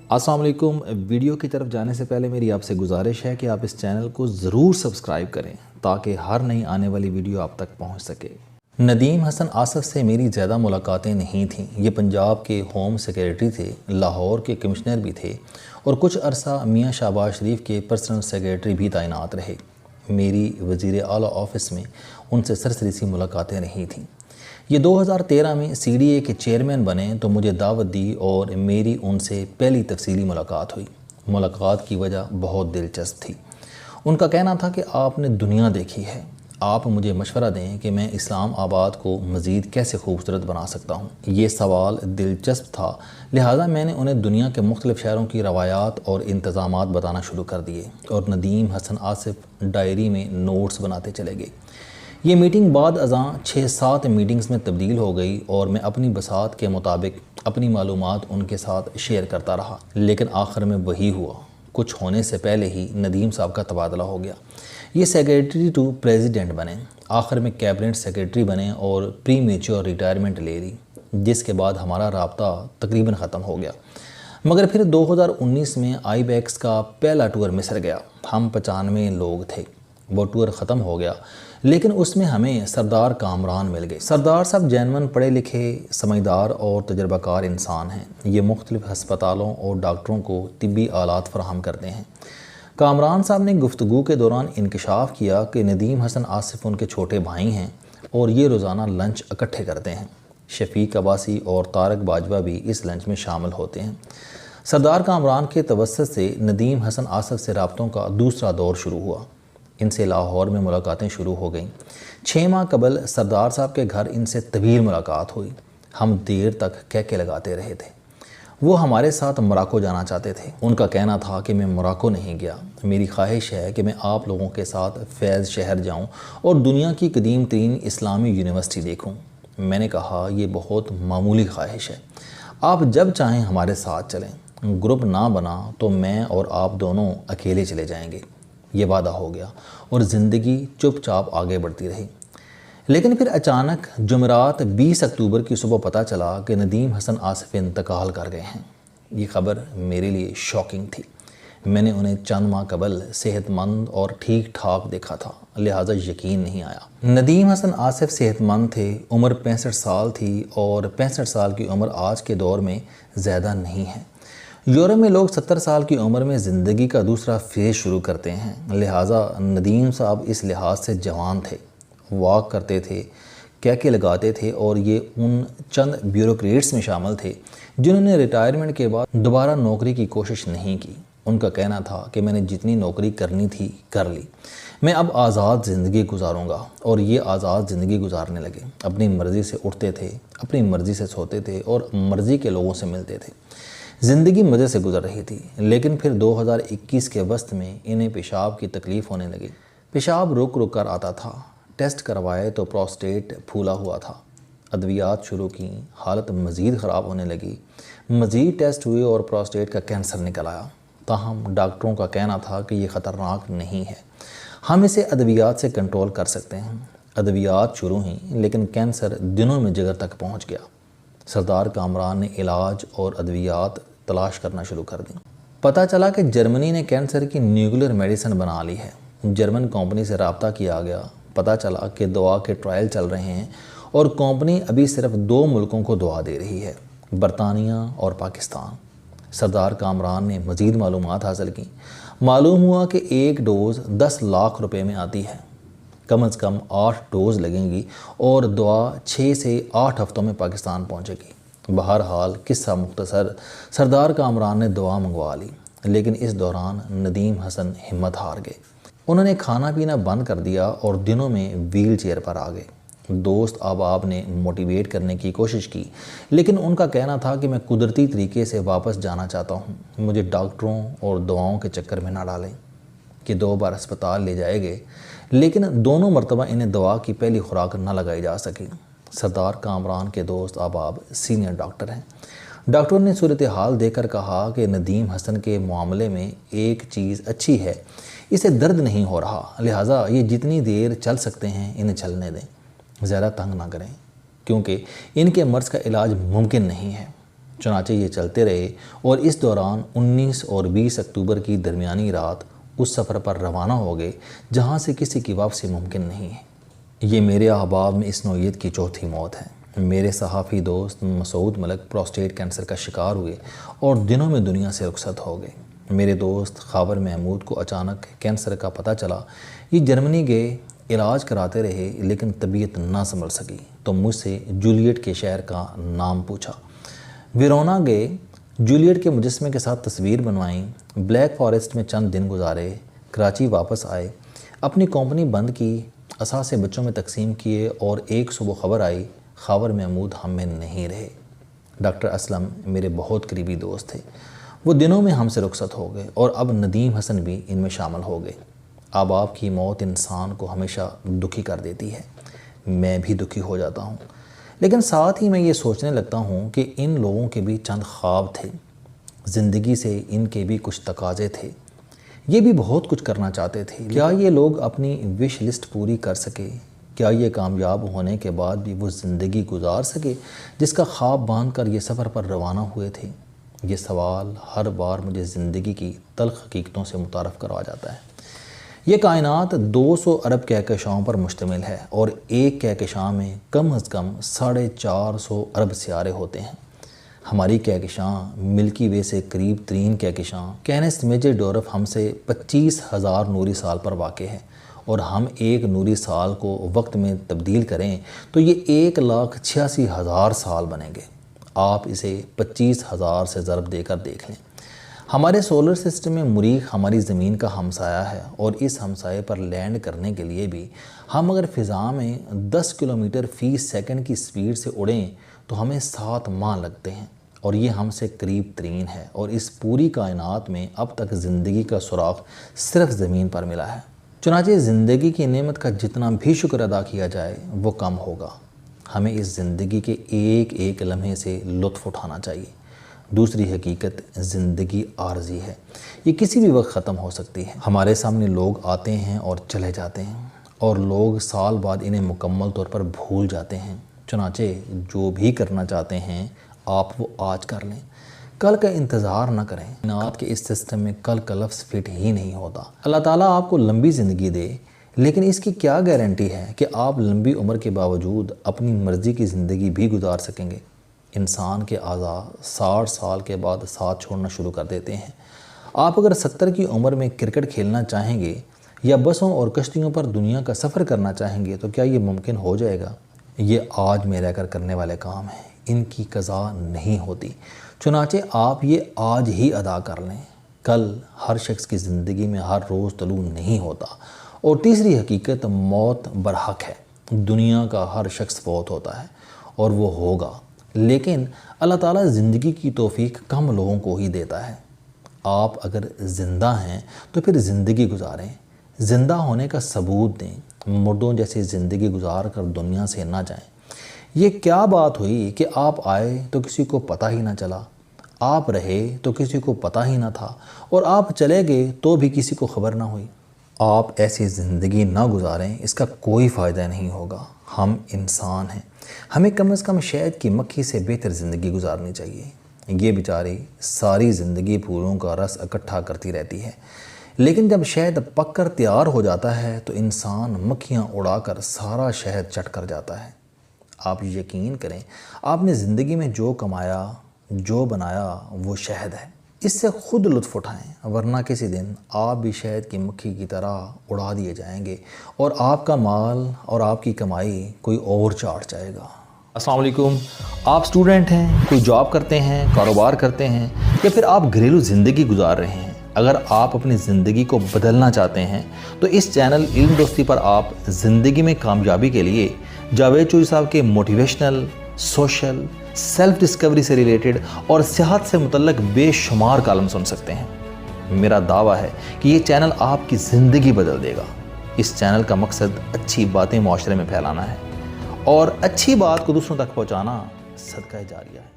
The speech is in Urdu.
السلام علیکم۔ ویڈیو کی طرف جانے سے پہلے میری آپ سے گزارش ہے کہ آپ اس چینل کو ضرور سبسکرائب کریں تاکہ ہر نئی آنے والی ویڈیو آپ تک پہنچ سکے۔ ندیم حسن آصف سے میری زیادہ ملاقاتیں نہیں تھیں۔ یہ پنجاب کے ہوم سیکریٹری تھے، لاہور کے کمشنر بھی تھے اور کچھ عرصہ میاں شہباز شریف کے پرسنل سیکریٹری بھی تعینات رہے۔ میری وزیر اعلیٰ آفس میں ان سے سرسری سی ملاقاتیں نہیں تھیں۔ یہ 2013 میں CDA کے چیئرمین بنے تو مجھے دعوت دی اور میری ان سے پہلی تفصیلی ملاقات ہوئی۔ ملاقات کی وجہ بہت دلچسپ تھی۔ ان کا کہنا تھا کہ آپ نے دنیا دیکھی ہے، آپ مجھے مشورہ دیں کہ میں اسلام آباد کو مزید کیسے خوبصورت بنا سکتا ہوں۔ یہ سوال دلچسپ تھا، لہٰذا میں نے انہیں دنیا کے مختلف شہروں کی روایات اور انتظامات بتانا شروع کر دیے اور ندیم حسن آصف ڈائری میں نوٹس بناتے چلے گئے۔ یہ میٹنگ بعد ازاں 6-7 میٹنگز میں تبدیل ہو گئی اور میں اپنی بساط کے مطابق اپنی معلومات ان کے ساتھ شیئر کرتا رہا، لیکن آخر میں وہی ہوا۔ کچھ ہونے سے پہلے ہی ندیم صاحب کا تبادلہ ہو گیا۔ یہ سیکریٹری ٹو پریزیڈنٹ بنے، آخر میں کیبنٹ سیکریٹری بنے اور پری میچور ریٹائرمنٹ لے لی، جس کے بعد ہمارا رابطہ تقریباً ختم ہو گیا۔ مگر پھر 2019 میں IBEX کا پہلا ٹور مصر گیا۔ ہم 95 لوگ تھے۔ وہ ٹور ختم ہو گیا، لیکن اس میں ہمیں سردار کامران مل گئے۔ سردار صاحب جینون پڑھے لکھے، سمجھدار اور تجربہ کار انسان ہیں۔ یہ مختلف ہسپتالوں اور ڈاکٹروں کو طبی آلات فراہم کرتے ہیں۔ کامران صاحب نے گفتگو کے دوران انکشاف کیا کہ ندیم حسن آصف ان کے چھوٹے بھائی ہیں اور یہ روزانہ لنچ اکٹھے کرتے ہیں۔ شفیق عباسی اور طارق باجوہ بھی اس لنچ میں شامل ہوتے ہیں۔ سردار کامران کے توسط سے ندیم حسن آصف سے رابطوں کا دوسرا دور شروع ہوا۔ ان سے لاہور میں ملاقاتیں شروع ہو گئیں۔ 6 ماہ قبل سردار صاحب کے گھر ان سے طویل ملاقات ہوئی۔ ہم دیر تک کہکے لگاتے رہے تھے۔ وہ ہمارے ساتھ موراکو جانا چاہتے تھے۔ ان کا کہنا تھا کہ میں موراکو نہیں گیا، میری خواہش ہے کہ میں آپ لوگوں کے ساتھ فیض شہر جاؤں اور دنیا کی قدیم ترین اسلامی یونیورسٹی دیکھوں۔ میں نے کہا یہ بہت معمولی خواہش ہے، آپ جب چاہیں ہمارے ساتھ چلیں۔ گروپ نہ بنا تو میں اور آپ دونوں اکیلے چلے جائیں گے۔ یہ وعدہ ہو گیا اور زندگی چپ چاپ آگے بڑھتی رہی۔ لیکن پھر اچانک جمعرات 20 اکتوبر کی صبح پتہ چلا کہ ندیم حسن آصف انتقال کر گئے ہیں۔ یہ خبر میرے لیے شاکنگ تھی۔ میں نے انہیں چند ماہ قبل صحت مند اور ٹھیک ٹھاک دیکھا تھا، لہٰذا یقین نہیں آیا۔ ندیم حسن آصف صحت مند تھے، عمر 65 سال تھی اور 65 سال کی عمر آج کے دور میں زیادہ نہیں ہے۔ یورپ میں لوگ 70 سال کی عمر میں زندگی کا دوسرا فیز شروع کرتے ہیں، لہٰذا ندیم صاحب اس لحاظ سے جوان تھے، واک کرتے تھے، کہکے لگاتے تھے اور یہ ان چند بیوروکریٹس میں شامل تھے جنہوں نے ریٹائرمنٹ کے بعد دوبارہ نوکری کی کوشش نہیں کی۔ ان کا کہنا تھا کہ میں نے جتنی نوکری کرنی تھی کر لی، میں اب آزاد زندگی گزاروں گا، اور یہ آزاد زندگی گزارنے لگے۔ اپنی مرضی سے اٹھتے تھے، اپنی مرضی سے سوتے تھے اور مرضی کے لوگوں سے ملتے تھے۔ زندگی مزے سے گزر رہی تھی، لیکن پھر 2021 کے وسط میں انہیں پیشاب کی تکلیف ہونے لگی۔ پیشاب رک رک کر آتا تھا۔ ٹیسٹ کروائے تو پروسٹیٹ پھولا ہوا تھا۔ ادویات شروع کی، حالت مزید خراب ہونے لگی۔ مزید ٹیسٹ ہوئے اور پروسٹیٹ کا کینسر نکل آیا۔ تاہم ڈاکٹروں کا کہنا تھا کہ یہ خطرناک نہیں ہے، ہم اسے ادویات سے کنٹرول کر سکتے ہیں۔ ادویات شروع ہوئیں، لیکن کینسر دنوں میں جگر تک پہنچ گیا۔ سردار کامران نے علاج اور ادویات تلاش کرنا شروع کر دیں۔ پتہ چلا کہ جرمنی نے کینسر کی نیوکلیر میڈیسن بنا لی ہے۔ جرمن کمپنی سے رابطہ کیا گیا۔ پتہ چلا کہ دوا کے ٹرائل چل رہے ہیں اور کمپنی ابھی صرف 2 ملکوں کو دوا دے رہی ہے، برطانیہ اور پاکستان۔ سردار کامران نے مزید معلومات حاصل کی۔ معلوم ہوا کہ ایک ڈوز 10 لاکھ روپے میں آتی ہے۔ کم از کم 8 ڈوز لگیں گی اور دوا 6 سے 8 ہفتوں میں پاکستان پہنچے گی۔ بہرحال قصہ مختصر، سردار کامران نے دوا منگوا لی، لیکن اس دوران ندیم حسن ہمت ہار گئے۔ انہوں نے کھانا پینا بند کر دیا اور دنوں میں ویل چیئر پر آ گئے۔ دوست احباب نے موٹیویٹ کرنے کی کوشش کی، لیکن ان کا کہنا تھا کہ میں قدرتی طریقے سے واپس جانا چاہتا ہوں، مجھے ڈاکٹروں اور دواؤں کے چکر میں نہ ڈالیں۔ کہ 2 بار اسپتال لے جائے گئے، لیکن دونوں مرتبہ انہیں دوا کی پہلی خوراک نہ لگائی جا سکی۔ سردار کامران کے دوست احباب سینئر ڈاکٹر ہیں۔ ڈاکٹر نے صورتحال دیکھ کر کہا کہ ندیم حسن کے معاملے میں ایک چیز اچھی ہے، اسے درد نہیں ہو رہا، لہٰذا یہ جتنی دیر چل سکتے ہیں انہیں چلنے دیں، زیادہ تنگ نہ کریں، کیونکہ ان کے مرض کا علاج ممکن نہیں ہے۔ چنانچہ یہ چلتے رہے اور اس دوران 19 اور 20 اکتوبر کی درمیانی رات اس سفر پر روانہ ہو گئے جہاں سے کسی کی واپسی ممکن نہیں ہے۔ یہ میرے احباب میں اس نوعیت کی چوتھی موت ہے۔ میرے صحافی دوست مسعود ملک پروسٹیٹ کینسر کا شکار ہوئے اور دنوں میں دنیا سے رخصت ہو گئے۔ میرے دوست خاور محمود کو اچانک کینسر کا پتہ چلا۔ یہ جرمنی گئے، علاج کراتے رہے لیکن طبیعت نہ سنبھل سکی تو مجھ سے جولیٹ کے شہر کا نام پوچھا۔ ویرونا گئے، جولیٹ کے مجسمے کے ساتھ تصویر بنوائیں، بلیک فارسٹ میں چند دن گزارے، کراچی واپس آئے، اپنی کمپنی بند کی، اثاثے بچوں میں تقسیم کیے اور ایک صبح خبر آئی خاور محمود ہم میں نہیں رہے۔ ڈاکٹر اسلم میرے بہت قریبی دوست تھے، وہ دنوں میں ہم سے رخصت ہو گئے اور اب ندیم حسن بھی ان میں شامل ہو گئے۔ احباب کی موت انسان کو ہمیشہ دکھی کر دیتی ہے، میں بھی دکھی ہو جاتا ہوں، لیکن ساتھ ہی میں یہ سوچنے لگتا ہوں کہ ان لوگوں کے بھی چند خواب تھے، زندگی سے ان کے بھی کچھ تقاضے تھے، یہ بھی بہت کچھ کرنا چاہتے تھے۔ کیا یہ لوگ اپنی وش لسٹ پوری کر سکے؟ کیا یہ کامیاب ہونے کے بعد بھی وہ زندگی گزار سکے جس کا خواب باندھ کر یہ سفر پر روانہ ہوئے تھے؟ یہ سوال ہر بار مجھے زندگی کی تلخ حقیقتوں سے متعارف کروا جاتا ہے۔ یہ کائنات 200 ارب کہکشاؤں پر مشتمل ہے اور ایک کہکشاں میں کم از کم 450 ارب سیارے ہوتے ہیں۔ ہماری کہکشاں ملکی وے سے قریب ترین کہکشاں کینس میجر ڈورف ہم سے 25,000 نوری سال پر واقع ہے، اور ہم ایک نوری سال کو وقت میں تبدیل کریں تو یہ 1,86,000 سال بنیں گے۔ آپ اسے 25,000 سے ضرب دے کر دیکھ لیں۔ ہمارے سولر سسٹم میں مریخ ہماری زمین کا ہمسایہ ہے، اور اس ہمسائے پر لینڈ کرنے کے لیے بھی ہم اگر فضا میں 10 کلومیٹر فی سیکنڈ کی سپیڈ سے اڑیں تو ہمیں 7 ماہ لگتے ہیں، اور یہ ہم سے قریب ترین ہے، اور اس پوری کائنات میں اب تک زندگی کا سراغ صرف زمین پر ملا ہے۔ چنانچہ زندگی کی نعمت کا جتنا بھی شکر ادا کیا جائے وہ کم ہوگا۔ ہمیں اس زندگی کے ایک ایک لمحے سے لطف اٹھانا چاہیے۔ دوسری حقیقت، زندگی عارضی ہے، یہ کسی بھی وقت ختم ہو سکتی ہے۔ ہمارے سامنے لوگ آتے ہیں اور چلے جاتے ہیں، اور لوگ سال بعد انہیں مکمل طور پر بھول جاتے ہیں۔ چنانچہ جو بھی کرنا چاہتے ہیں آپ وہ آج کر لیں، کل کا انتظار نہ کریں۔ کائنات کے اس سسٹم میں کل کا لفظ فٹ ہی نہیں ہوتا۔ اللہ تعالیٰ آپ کو لمبی زندگی دے، لیکن اس کی کیا گارنٹی ہے کہ آپ لمبی عمر کے باوجود اپنی مرضی کی زندگی بھی گزار سکیں گے؟ انسان کے اعضاء 60 سال کے بعد ساتھ چھوڑنا شروع کر دیتے ہیں۔ آپ اگر 70 کی عمر میں کرکٹ کھیلنا چاہیں گے یا بسوں اور کشتیوں پر دنیا کا سفر کرنا چاہیں گے تو کیا یہ ممکن ہو جائے گا؟ یہ آج میں رہ کر کرنے والے کام ہیں، ان کی قضا نہیں ہوتی۔ چنانچہ آپ یہ آج ہی ادا کر لیں۔ کل ہر شخص کی زندگی میں ہر روز طلوع نہیں ہوتا۔ اور تیسری حقیقت، موت برحق ہے۔ دنیا کا ہر شخص فوت ہوتا ہے اور وہ ہوگا، لیکن اللہ تعالیٰ زندگی کی توفیق کم لوگوں کو ہی دیتا ہے۔ آپ اگر زندہ ہیں تو پھر زندگی گزاریں، زندہ ہونے کا ثبوت دیں، مردوں جیسی زندگی گزار کر دنیا سے نہ جائیں۔ یہ کیا بات ہوئی کہ آپ آئے تو کسی کو پتہ ہی نہ چلا، آپ رہے تو کسی کو پتہ ہی نہ تھا، اور آپ چلے گئے تو بھی کسی کو خبر نہ ہوئی۔ آپ ایسی زندگی نہ گزاریں، اس کا کوئی فائدہ نہیں ہوگا۔ ہم انسان ہیں، ہمیں کم از کم شہد کی مکھی سے بہتر زندگی گزارنی چاہیے۔ یہ بیچاری ساری زندگی پھولوں کا رس اکٹھا کرتی رہتی ہے، لیکن جب شہد پک کر تیار ہو جاتا ہے تو انسان مکھیاں اڑا کر سارا شہد چٹ کر جاتا ہے۔ آپ یقین کریں، آپ نے زندگی میں جو کمایا، جو بنایا، وہ شہد ہے۔ اس سے خود لطف اٹھائیں، ورنہ کسی دن آپ بھی شہد کی مکھی کی طرح اڑا دیے جائیں گے، اور آپ کا مال اور آپ کی کمائی کوئی اور چاٹ جائے گا۔ السلام علیکم۔ آپ سٹوڈنٹ ہیں، کوئی جاب کرتے ہیں، کاروبار کرتے ہیں، یا پھر آپ گھریلو زندگی گزار رہے ہیں۔ اگر آپ اپنی زندگی کو بدلنا چاہتے ہیں تو اس چینل علم دوستی پر آپ زندگی میں کامیابی کے لیے جاوید چوہری صاحب کے موٹیویشنل، سوشل، سیلف ڈسکوری سے ریلیٹڈ اور صحت سے متعلق بے شمار کالم سن سکتے ہیں۔ میرا دعویٰ ہے کہ یہ چینل آپ کی زندگی بدل دے گا۔ اس چینل کا مقصد اچھی باتیں معاشرے میں پھیلانا ہے، اور اچھی بات کو دوسروں تک پہنچانا صدقہ جاریہ ہے۔